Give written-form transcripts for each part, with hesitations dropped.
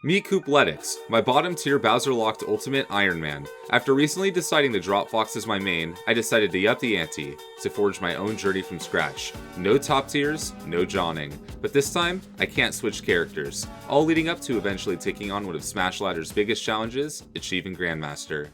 Meet Koopletics, my bottom tier Bowser-locked Ultimate Iron Man. After recently deciding to drop Fox as my main, I decided to up the ante, to forge my own journey from scratch. No top tiers, no Johnning. But this time, I can't switch characters, all leading up to eventually taking on one of Smashladder's biggest challenges, achieving Grandmaster.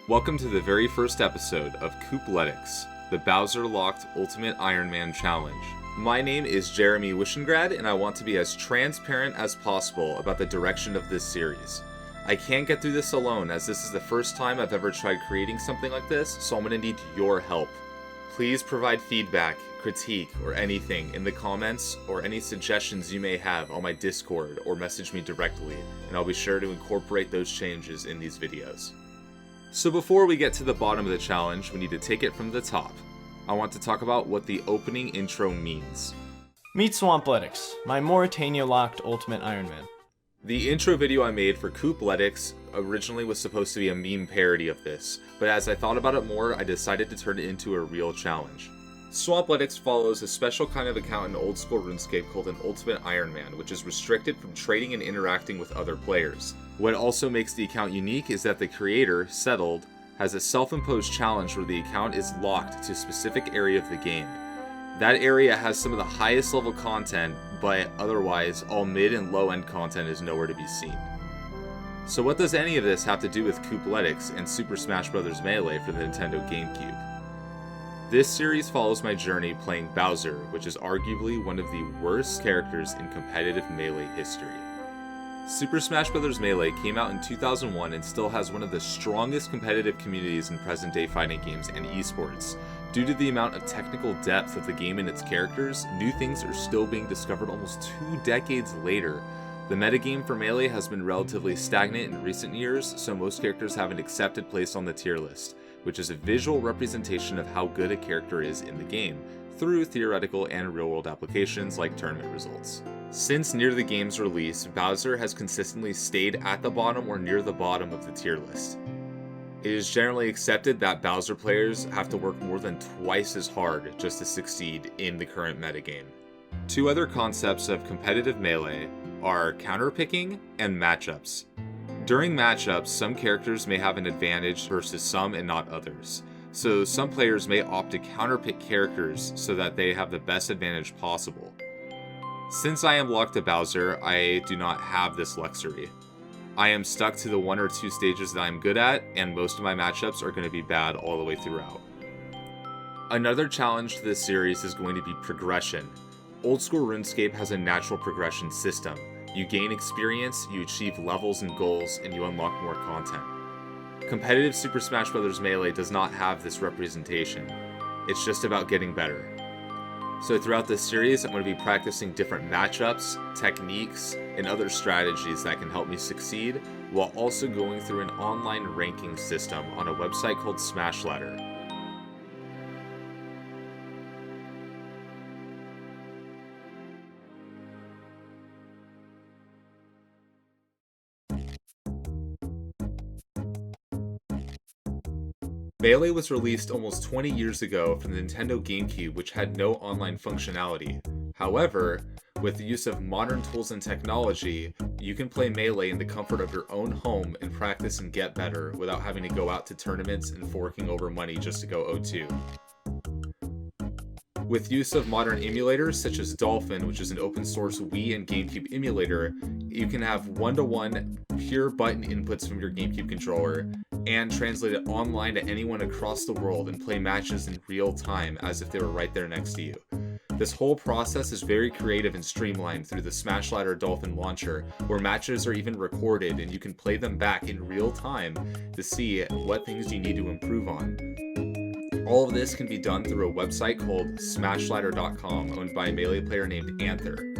Welcome to the very first episode of Koopletics, the Bowser-locked Ultimate Iron Man Challenge. My name is Jeremy Wishengrad, and I want to be as transparent as possible about the direction of this series. I can't get through this alone, as this is the first time I've ever tried creating something like this, so I'm going to need your help. Please provide feedback, critique, or anything in the comments, or any suggestions you may have on my Discord, or message me directly, and I'll be sure to incorporate those changes in these videos. So before we get to the bottom of the challenge, we need to take it from the top. I want to talk about what the opening intro means. Meet Swampletics, my Mauritania-locked Ultimate Iron Man. The intro video I made for Koopletics originally was supposed to be a meme parody of this, but as I thought about it more, I decided to turn it into a real challenge. Swampletics follows a special kind of account in old school RuneScape called an Ultimate Iron Man, which is restricted from trading and interacting with other players. What also makes the account unique is that the creator, Settled, has a self-imposed challenge where the account is locked to a specific area of the game. That area has some of the highest level content, but otherwise all mid and low end content is nowhere to be seen. So what does any of this have to do with Koopletics and Super Smash Bros. Melee for the Nintendo GameCube? This series follows my journey playing Bowser, which is arguably one of the worst characters in competitive Melee history. Super Smash Bros. Melee came out in 2001 and still has one of the strongest competitive communities in present-day fighting games and esports. Due to the amount of technical depth of the game and its characters, new things are still being discovered almost 2 decades later. The metagame for Melee has been relatively stagnant in recent years, so most characters have an accepted place on the tier list, which is a visual representation of how good a character is in the game, through theoretical and real-world applications like tournament results. Since near the game's release, Bowser has consistently stayed at the bottom or near the bottom of the tier list. It is generally accepted that Bowser players have to work more than twice as hard just to succeed in the current metagame. 2 other concepts of competitive Melee are counterpicking and matchups. During matchups, some characters may have an advantage versus some and not others. So some players may opt to counterpick characters so that they have the best advantage possible. Since I am locked to Bowser, I do not have this luxury. I am stuck to the 1 or 2 stages that I'm good at, and most of my matchups are going to be bad all the way throughout. Another challenge to this series is going to be progression. Old school RuneScape has a natural progression system. You gain experience, you achieve levels and goals, and you unlock more content. Competitive Super Smash Bros. Melee does not have this representation. It's just about getting better. So throughout this series, I'm going to be practicing different matchups, techniques, and other strategies that can help me succeed, while also going through an online ranking system on a website called Smashladder. Melee was released almost 20 years ago for the Nintendo GameCube, which had no online functionality. However, with the use of modern tools and technology, you can play Melee in the comfort of your own home and practice and get better without having to go out to tournaments and forking over money just to go O2. With use of modern emulators such as Dolphin, which is an open source Wii and GameCube emulator, you can have one-to-one pure button inputs from your GameCube controller and translate it online to anyone across the world and play matches in real time as if they were right there next to you. This whole process is very creative and streamlined through the Smashladder Dolphin launcher, where matches are even recorded and you can play them back in real time to see what things you need to improve on. All of this can be done through a website called Smashladder.com, owned by a Melee player named Anther.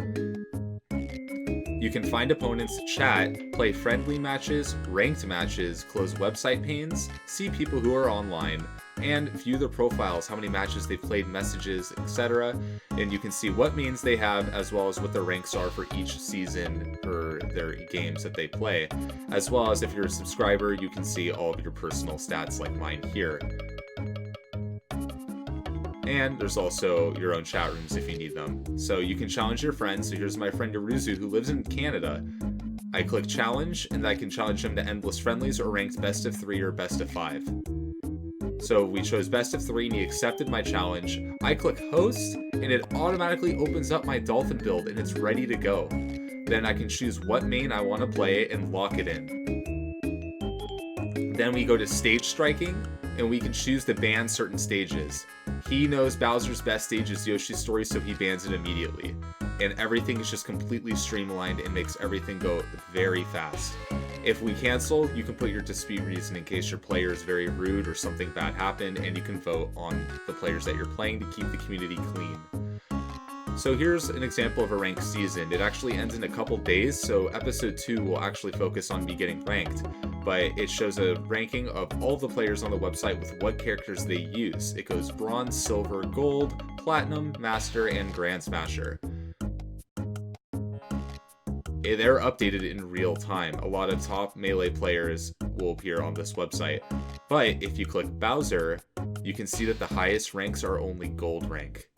You can find opponents, chat, play friendly matches, ranked matches, close website panes, see people who are online, and view their profiles, how many matches they've played, messages, etc. And you can see what mains they have, as well as what their ranks are for each season for their games that they play. As well as if you're a subscriber, you can see all of your personal stats like mine here. And there's also your own chat rooms if you need them. So you can challenge your friends. So here's my friend Yaruzu, who lives in Canada. I click challenge, and I can challenge him to endless friendlies or ranked best of 3 or best of 5. So we chose best of 3 and he accepted my challenge. I click host and it automatically opens up my Dolphin build and it's ready to go. Then I can choose what main I want to play and lock it in. Then we go to stage striking and we can choose to ban certain stages. He knows Bowser's best stage is Yoshi's Story, so he bans it immediately. And everything is just completely streamlined and makes everything go very fast. If we cancel, you can put your dispute reason in case your player is very rude or something bad happened, and you can vote on the players that you're playing to keep the community clean. So here's an example of a ranked season. It actually ends in a couple days, so episode 2 will actually focus on me getting ranked. But it shows a ranking of all the players on the website with what characters they use. It goes bronze, silver, gold, platinum, master, and grand smasher. They're updated in real time. A lot of top Melee players will appear on this website. But if you click Bowser, you can see that the highest ranks are only gold rank.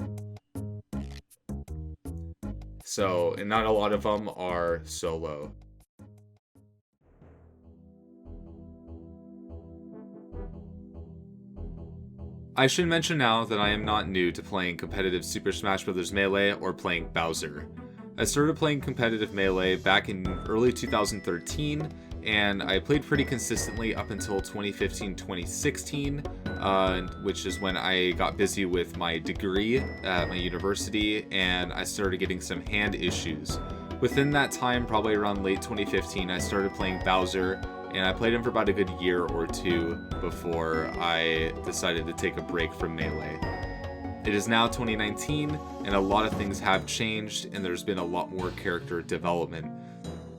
So, and not a lot of them are solo. I should mention now that I am not new to playing competitive Super Smash Bros. Melee or playing Bowser. I started playing competitive Melee back in early 2013, and I played pretty consistently up until 2015-2016, which is when I got busy with my degree at my university, and I started getting some hand issues. Within that time, probably around late 2015, I started playing Bowser, and I played him for about a good year or two before I decided to take a break from Melee. It is now 2019, and a lot of things have changed, and there's been a lot more character development.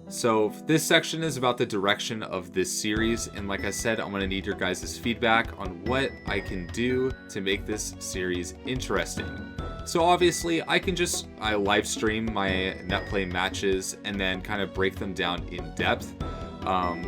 So this section is about the direction of this series, and like I said, I'm going to need your guys' feedback on what I can do to make this series interesting. So obviously, I live stream my Netplay matches and then kind of break them down in depth.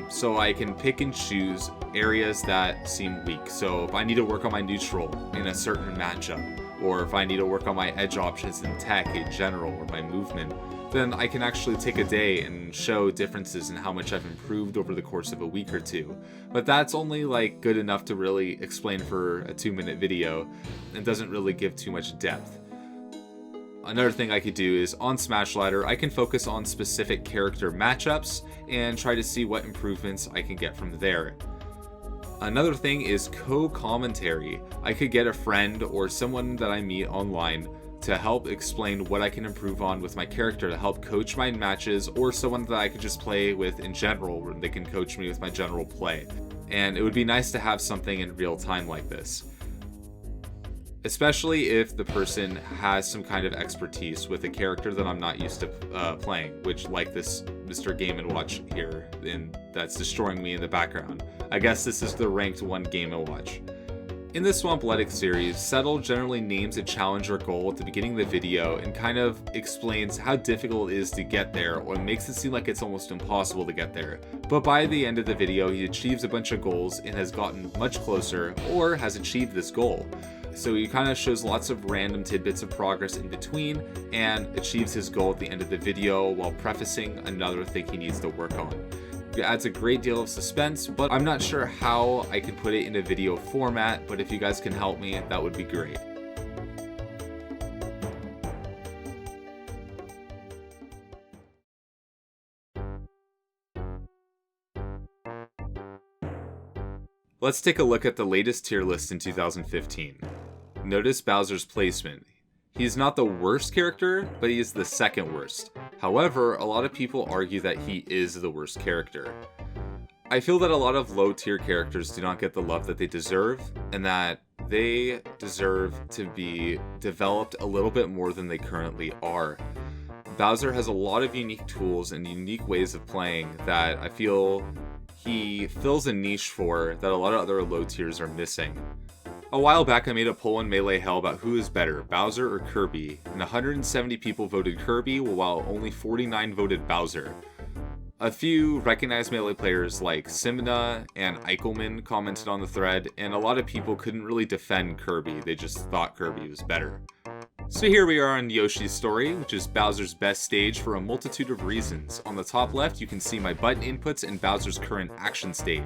So I can pick and choose areas that seem weak. So if I need to work on my neutral in a certain matchup, or if I need to work on my edge options in tech in general, or my movement, then I can actually take a day and show differences in how much I've improved over the course of a week or two. But that's only good enough to really explain for a 2-minute video and doesn't really give too much depth. Another thing I could do is on Smashladder, I can focus on specific character matchups and try to see what improvements I can get from there. Another thing is co-commentary. I could get a friend or someone that I meet online to help explain what I can improve on with my character to help coach my matches, or someone that I could just play with in general where they can coach me with my general play. And it would be nice to have something in real time like this. Especially if the person has some kind of expertise with a character that I'm not used to playing, which like this Mr. Game & Watch here, and that's destroying me in the background. I guess this is the ranked 1 Game & Watch. In the Swampletics series, Settle generally names a challenge or goal at the beginning of the video and kind of explains how difficult it is to get there, or makes it seem like it's almost impossible to get there. But by the end of the video, he achieves a bunch of goals and has gotten much closer, or has achieved this goal. So he kind of shows lots of random tidbits of progress in between and achieves his goal at the end of the video while prefacing another thing he needs to work on. It adds a great deal of suspense, but I'm not sure how I can put it in a video format, but if you guys can help me, that would be great. Let's take a look at the latest tier list in 2015. Notice Bowser's placement. He's not the worst character, but he is the second worst. However, a lot of people argue that he is the worst character. I feel that a lot of low tier characters do not get the love that they deserve, and that they deserve to be developed a little bit more than they currently are. Bowser has a lot of unique tools and unique ways of playing that I feel he fills a niche for that a lot of other low tiers are missing. A while back I made a poll in Melee Hell about who is better, Bowser or Kirby, and 170 people voted Kirby while only 49 voted Bowser. A few recognized Melee players like Simna and Eichelman commented on the thread, and a lot of people couldn't really defend Kirby, they just thought Kirby was better. So here we are on Yoshi's Story, which is Bowser's best stage for a multitude of reasons. On the top left, you can see my button inputs and Bowser's current action state.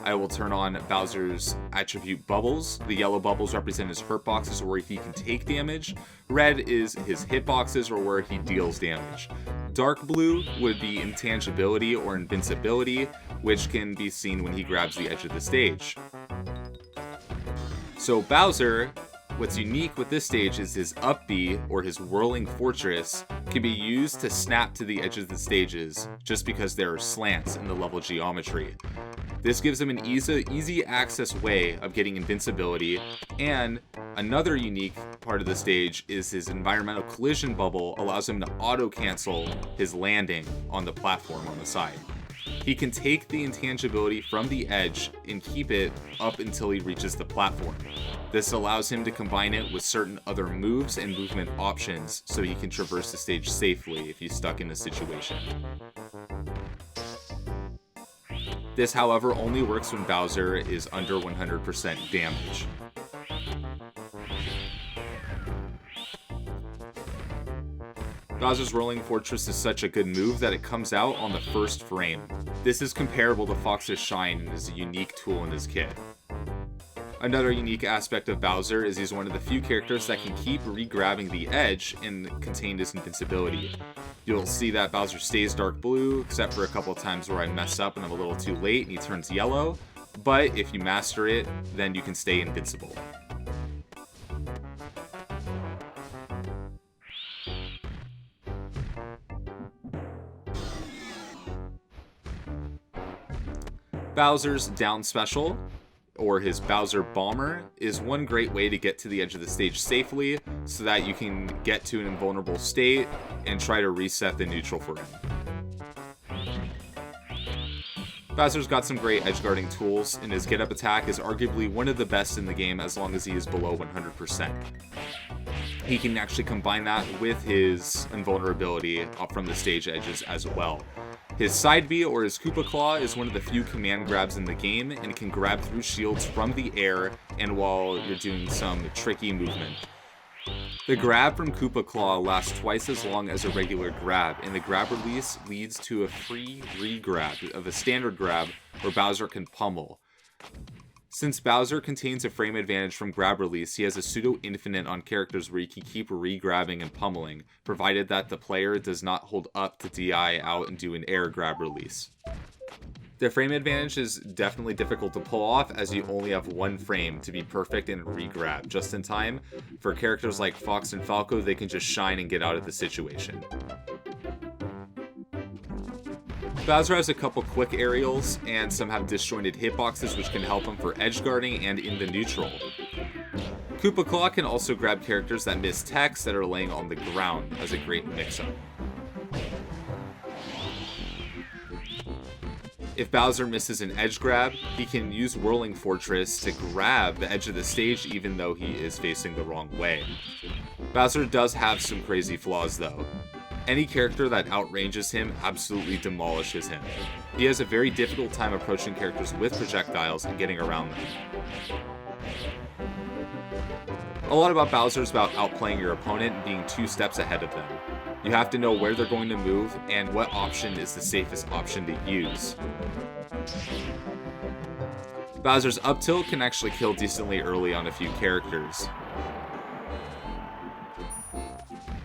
I will turn on Bowser's attribute bubbles. The yellow bubbles represent his hurt boxes or where he can take damage. Red is his hitboxes or where he deals damage. Dark blue would be intangibility or invincibility, which can be seen when he grabs the edge of the stage. So Bowser, what's unique with this stage is his up B, or his whirling fortress, can be used to snap to the edge of the stages just because there are slants in the level geometry. This gives him an easy access way of getting invincibility, and another unique part of the stage is his environmental collision bubble allows him to auto-cancel his landing on the platform on the side. He can take the intangibility from the edge and keep it up until he reaches the platform. This allows him to combine it with certain other moves and movement options so he can traverse the stage safely if he's stuck in a situation. This, however, only works when Bowser is under 100% damage. Bowser's Rolling Fortress is such a good move that it comes out on the first frame. This is comparable to Fox's Shine and is a unique tool in his kit. Another unique aspect of Bowser is he's one of the few characters that can keep re-grabbing the edge and contain his invincibility. You'll see that Bowser stays dark blue, except for a couple of times where I mess up and I'm a little too late and he turns yellow, but if you master it, then you can stay invincible. Bowser's down special, or his Bowser Bomber, is one great way to get to the edge of the stage safely so that you can get to an invulnerable state and try to reset the neutral for him. Bowser's got some great edgeguarding tools, and his get-up attack is arguably one of the best in the game as long as he is below 100%. He can actually combine that with his invulnerability up from the stage edges as well. His side B, or his Koopa Claw, is one of the few command grabs in the game and can grab through shields from the air and while you're doing some tricky movement. The grab from Koopa Claw lasts twice as long as a regular grab, and the grab release leads to a free re-grab of a standard grab where Bowser can pummel. Since Bowser contains a frame advantage from grab release, he has a pseudo-infinite on characters where he can keep re-grabbing and pummeling, provided that the player does not hold up to DI out and do an air grab release. The frame advantage is definitely difficult to pull off as you only have one frame to be perfect and re-grab just in time. For characters like Fox and Falco, they can just shine and get out of the situation. Bowser has a couple quick aerials, and some have disjointed hitboxes which can help him for edge guarding and in the neutral. Koopa Claw can also grab characters that miss techs that are laying on the ground as a great mix-up. If Bowser misses an edge grab, he can use Whirling Fortress to grab the edge of the stage even though he is facing the wrong way. Bowser does have some crazy flaws though. Any character that outranges him absolutely demolishes him. He has a very difficult time approaching characters with projectiles and getting around them. A lot about Bowser is about outplaying your opponent and being 2 steps ahead of them. You have to know where they're going to move and what option is the safest option to use. Bowser's up tilt can actually kill decently early on a few characters.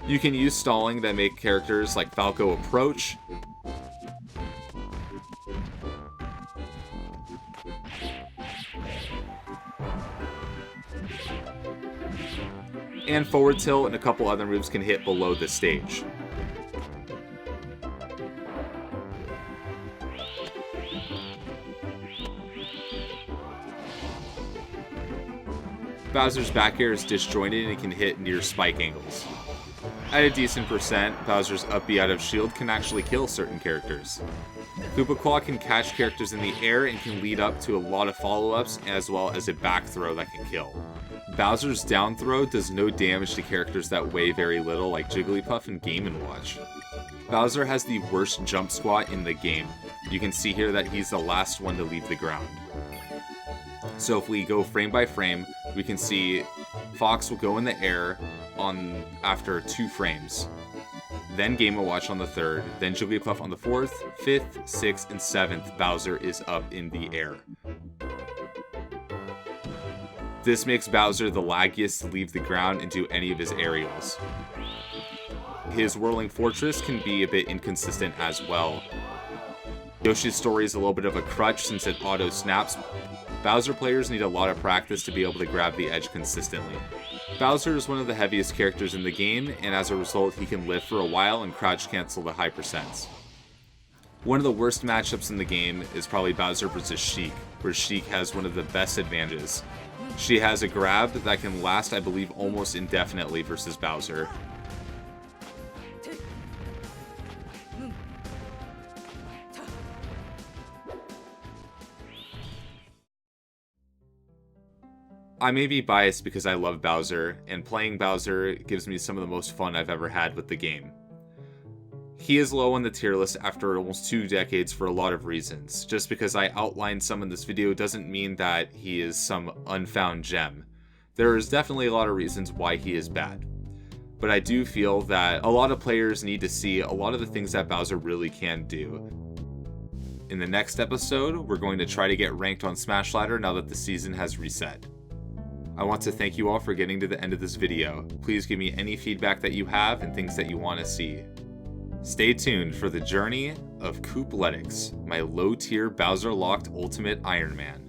You can use stalling that make characters like Falco approach. and forward tilt and a couple other moves can hit below the stage. Bowser's back air is disjointed and can hit near spike angles. At a decent percent, Bowser's up B out of shield can actually kill certain characters. Koopa Claw can catch characters in the air and can lead up to a lot of follow-ups, as well as a back throw that can kill. Bowser's down throw does no damage to characters that weigh very little, like Jigglypuff and Game & Watch. Bowser has the worst jump squat in the game. You can see here that he's the last one to leave the ground. So if we go frame by frame, we can see Fox will go in the air after 2 frames. Then Game & Watch on the 3rd, then Jigglypuff on the 4th, 5th, 6th, and 7th, Bowser is up in the air. This makes Bowser the laggiest to leave the ground and do any of his aerials. His Whirling Fortress can be a bit inconsistent as well. Yoshi's story is a little bit of a crutch since it auto-snaps. Bowser players need a lot of practice to be able to grab the edge consistently. Bowser is one of the heaviest characters in the game, and as a result he can live for a while and crouch cancel the high percents. One of the worst matchups in the game is probably Bowser vs. Sheik, where Sheik has one of the best advantages. She has a grab that can last, I believe, almost indefinitely versus Bowser. I may be biased because I love Bowser, and playing Bowser gives me some of the most fun I've ever had with the game. He is low on the tier list after almost 2 decades for a lot of reasons. Just because I outlined some in this video doesn't mean that he is some unfound gem. There is definitely a lot of reasons why he is bad. But I do feel that a lot of players need to see a lot of the things that Bowser really can do. In the next episode, we're going to try to get ranked on Smashladder now that the season has reset. I want to thank you all for getting to the end of this video. Please give me any feedback that you have and things that you want to see. Stay tuned for the journey of Koopletics, my low-tier Bowser-locked Ultimate Iron Man.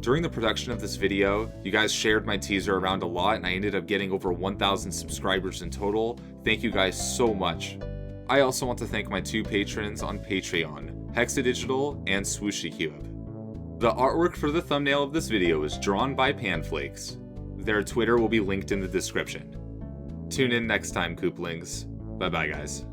During the production of this video, you guys shared my teaser around a lot and I ended up getting over 1,000 subscribers in total. Thank you guys so much. I also want to thank my 2 patrons on Patreon, Hexadigital and SwooshyCube. The artwork for the thumbnail of this video is drawn by Panflakes. Their Twitter will be linked in the description. Tune in next time, Kooplings. Bye bye, guys.